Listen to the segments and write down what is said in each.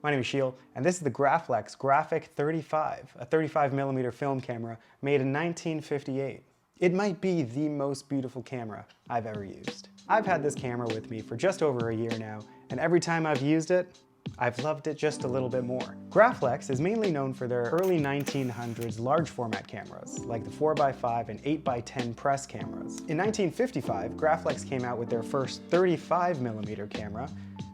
My name is Sheel, and this is the Graflex Graphic 35, a 35mm film camera made in 1958. It might be the most beautiful camera I've ever used. I've had this camera with me for just over a year now, and every time I've used it, I've loved it just a little bit more. Graflex is mainly known for their early 1900s large format cameras, like the 4x5 and 8x10 press cameras. In 1955, Graflex came out with their first 35mm camera,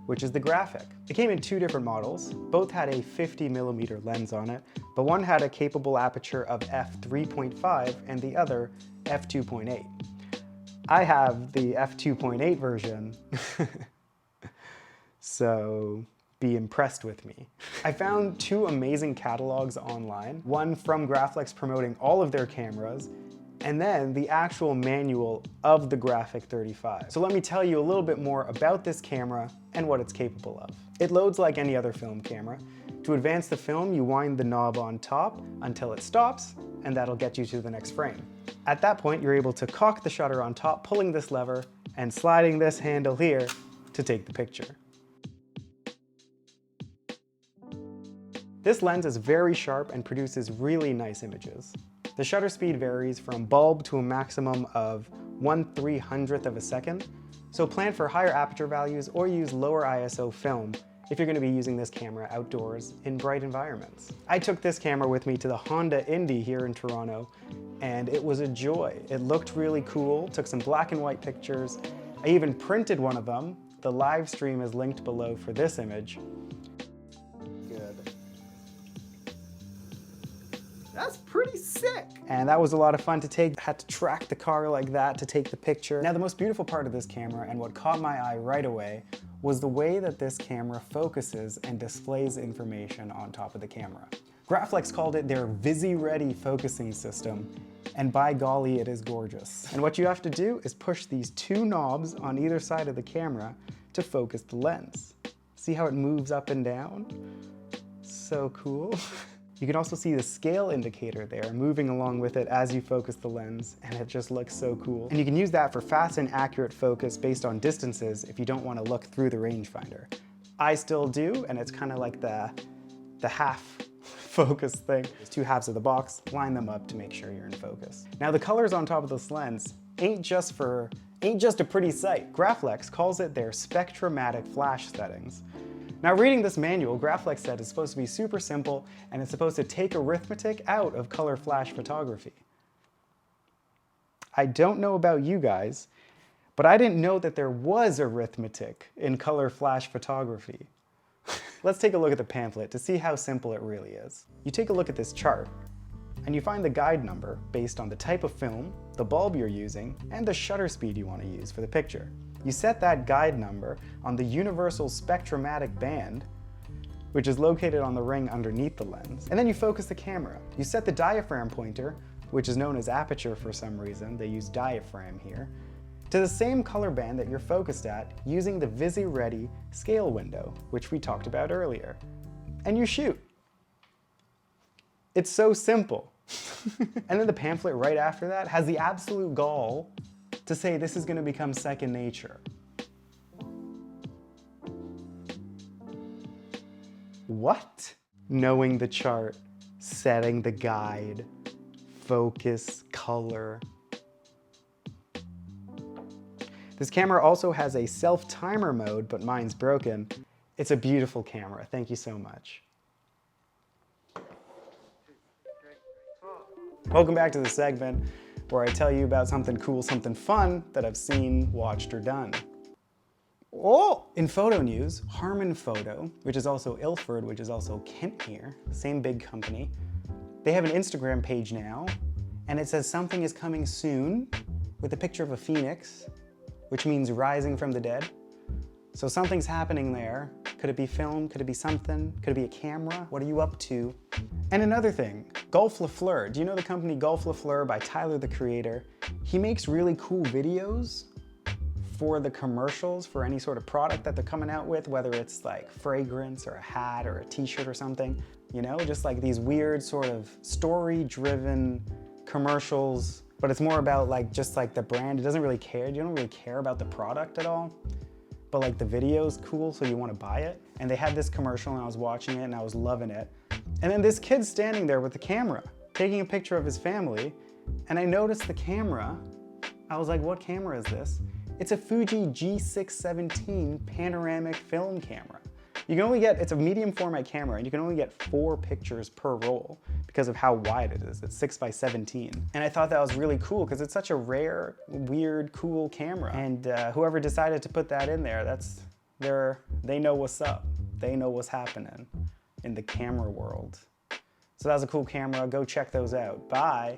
which is the Graphic. It came in two different models. Both had a 50mm lens on it, but one had a capable aperture of f3.5 and the other f2.8. I have the f2.8 version, so be impressed with me. I found two amazing catalogs online, one from Graflex promoting all of their cameras, and then the actual manual of the Graphic 35. So let me tell you a little bit more about this camera and what it's capable of. It loads like any other film camera. To advance the film, you wind the knob on top until it stops, and that'll get you to the next frame. At that point, you're able to cock the shutter on top, pulling this lever, and sliding this handle here to take the picture. This lens is very sharp and produces really nice images. The shutter speed varies from bulb to a maximum of 1/300th of a second, so plan for higher aperture values or use lower ISO film if you're going to be using this camera outdoors in bright environments. I took this camera with me to the Honda Indy here in Toronto, and it was a joy. It looked really cool, took some black and white pictures. I even printed one of them. The live stream is linked below for this image. That's pretty sick. And that was a lot of fun to take. I had to track the car like that to take the picture. Now, the most beautiful part of this camera and what caught my eye right away was the way that this camera focuses and displays information on top of the camera. Graflex called it their VisiReady focusing system, and by golly, it is gorgeous. And what you have to do is push these two knobs on either side of the camera to focus the lens. See how it moves up and down? So cool. You can also see the scale indicator there moving along with it as you focus the lens, and it just looks so cool. And you can use that for fast and accurate focus based on distances if you don't want to look through the rangefinder. I still do, and it's kind of like the half focus thing. There's two halves of the box, line them up to make sure you're in focus. Now, the colors on top of this lens ain't just a pretty sight. Graflex calls it their spectromatic flash settings. Now, reading this manual, Graflex said it's supposed to be super simple and it's supposed to take arithmetic out of color flash photography. I don't know about you guys, but I didn't know that there was arithmetic in color flash photography. Let's take a look at the pamphlet to see how simple it really is. You take a look at this chart and you find the guide number based on the type of film, the bulb you're using, and the shutter speed you want to use for the picture. You set that guide number on the universal spectromatic band, which is located on the ring underneath the lens, and then you focus the camera. You set the diaphragm pointer, which is known as aperture for some reason, they use diaphragm here, to the same color band that you're focused at using the VisiReady scale window, which we talked about earlier. And you shoot. It's so simple. And then the pamphlet right after that has the absolute gall to say this is going to become second nature. What? Knowing the chart, setting the guide, focus, color. This camera also has a self-timer mode, but mine's broken. It's a beautiful camera. Thank you so much. Welcome back to the segment where I tell you about something cool, something fun that I've seen, watched, or done. Oh! In photo news, Harman Photo, which is also Ilford, which is also Kent here, same big company, they have an Instagram page now, and it says something is coming soon with a picture of a phoenix, which means rising from the dead. So something's happening there. Could it be film? Could it be something? Could it be a camera? What are you up to? And another thing, Golf LaFleur. Do you know the company Golf LaFleur by Tyler, the Creator? He makes really cool videos for the commercials for any sort of product that they're coming out with, whether it's like fragrance or a hat or a t-shirt or something, you know, just like these weird sort of story-driven commercials, but it's more about like just like the brand. It doesn't really care. You don't really care about the product at all. but like the video's cool, so you want to buy it. And they had this commercial and I was watching it and I was loving it. And then this kid's standing there with the camera, taking a picture of his family. And I noticed the camera. I was like, what camera is this? It's a Fuji G617 panoramic film camera. You can only get, it's a medium format camera and you can only get 4 pictures per roll because of how wide it is. It's 6x17. And I thought that was really cool because it's such a rare, weird, cool camera. And whoever decided to put that in there, they know what's up. They know what's happening in the camera world. So that was a cool camera. Go check those out. Bye.